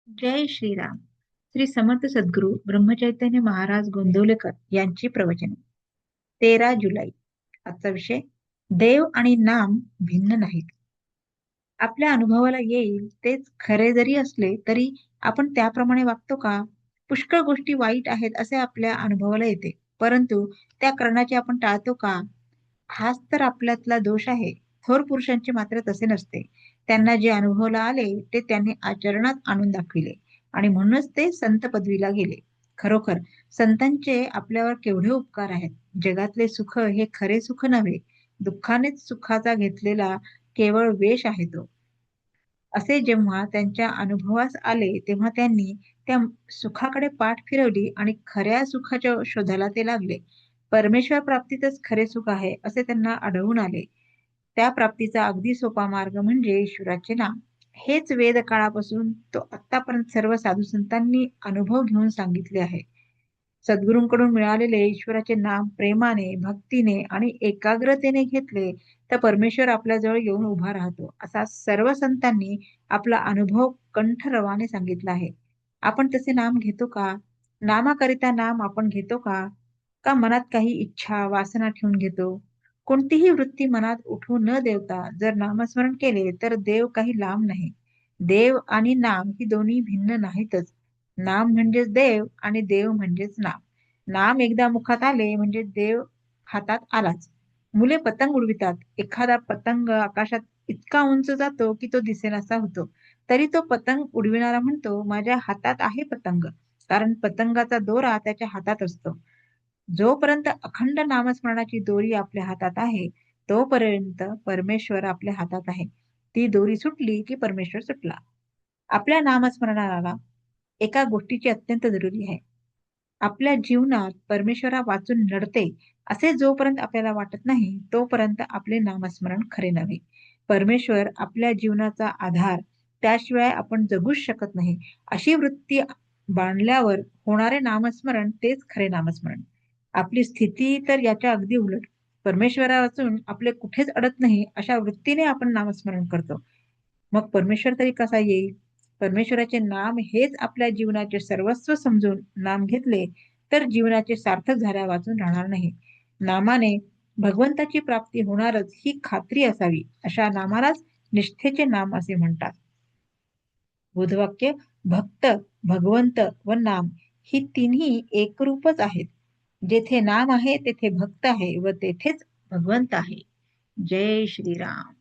जय श्रीराम. श्री समर्थ सद्गुरू ब्रह्मचैतन्य महाराज गोंदवलेकर यांची प्रवचने. 13 जुलै. आजचा विषय: देव आणि नाम भिन्न नाहीत. आपल्या अनुभवाला येईल तेच खरे जरी असले तरी आपण त्याप्रमाणे वागतो का? पुष्कळ गोष्टी वाईट आहेत असे आपल्या अनुभवाला येते, परंतु त्या करण्याचे आपण टाळतो का? हाच तर आपल्यातला दोष आहे. थोर पुरुषांचे मात्र तसे नसते. त्यांना जे अनुभवाला आले ते त्यांनी आचरणात आणून दाखविले आणि म्हणूनच ते संत पदवीला गेले. खरोखर संतांचे आपल्यावर केवढे उपकार आहेत. जगातले सुख हे खरे सुख नव्हे, दुःखानेच सुखाचा घेतलेला केवळ वेश आहे तो. असे जेव्हा त्यांच्या अनुभवास आले तेव्हा त्यांनी त्या सुखाकडे पाठ फिरवली आणि खऱ्या सुखाच्या शोधाला ते लागले. परमेश्वर प्राप्तीतच खरे सुख आहे असे त्यांना आढळून आले. त्या प्राप्तीचा अगदी सोपा मार्ग म्हणजे ईश्वराचे नाम. हेच वेद काळापासून तो आतापर्यंत सर्व साधू संतांनी अनुभव घेऊन सांगितले आहे. सद्गुरूंकडून मिळालेले ईश्वराचे नाम प्रेमाने, भक्तीने आणि एकाग्रतेने घेतले तर परमेश्वर आपल्याजवळ येऊन उभा राहतो, असा सर्व संतांनी आपला अनुभव कंठरवाने सांगितला आहे. आपण तसे नाम घेतो का? नामाकरिता नाम आपण घेतो का? का मनात काही इच्छा, वासना ठेवून घेतो? कोणतीही वृत्ती मनात उठू न देता जर नामस्मरण केले तर देव काही लांब नाही. देव आणि नाम ही दोन्ही भिन्न नाहीतच. नाम म्हणजेच देव आणि देव म्हणजेच नाम. नाम एकदा मुखात आले म्हणजे देव हातात आलाच. मुले पतंग उडवितात. एखादा पतंग आकाशात इतका उंच जातो की तो दिसेनासा होतो. तरी तो पतंग उडविणारा म्हणतो, माझ्या हातात आहे पतंग. कारण पतंगाचा दोरा त्याच्या हातात असतो. जोपर्यंत अखंड नामस्मरणाची दोरी आपल्या हातात आहे, तोपर्यंत परमेश्वर आपल्या हातात आहे. ती दोरी सुटली की परमेश्वर सुटला. आपल्या नामस्मरणाला एका गोष्टीची अत्यंत जरुरी आहे. आपल्या जीवनात परमेश्वरा वाचून नडते असे जोपर्यंत आपल्याला वाटत नाही, तोपर्यंत आपले नामस्मरण खरे नव्हे. परमेश्वर आपल्या जीवनाचा आधार, त्याशिवाय आपण जगूच शकत नाही, अशी वृत्ती बांधल्यावर होणारे नामस्मरण तेच खरे नामस्मरण. आपली स्थिती तर याच्या अगदी उलट. परमेश्वरा वाचून आपले कुठेच अडत नाही अशा वृत्तीने आपण नामस्मरण करतो. मग परमेश्वर तरी कसा येईल? परमेश्वराचे नाम हेच आपल्या जीवनाचे सर्वस्व समजून नाम घेतले तर जीवनाचे सार्थक झाल्या वाचून राहणार नाही. नामाने भगवंताची प्राप्ती होणारच ही खात्री असावी. अशा नामालाच निष्ठेचे नाम असे म्हणतात. बुधवाक्य: भक्त, भगवंत व नाम ही तिन्ही एकरूपच आहेत. जेथे नाम आहे तेथे भक्त आहे व तेथेच भगवंत आहे. जय श्रीराम.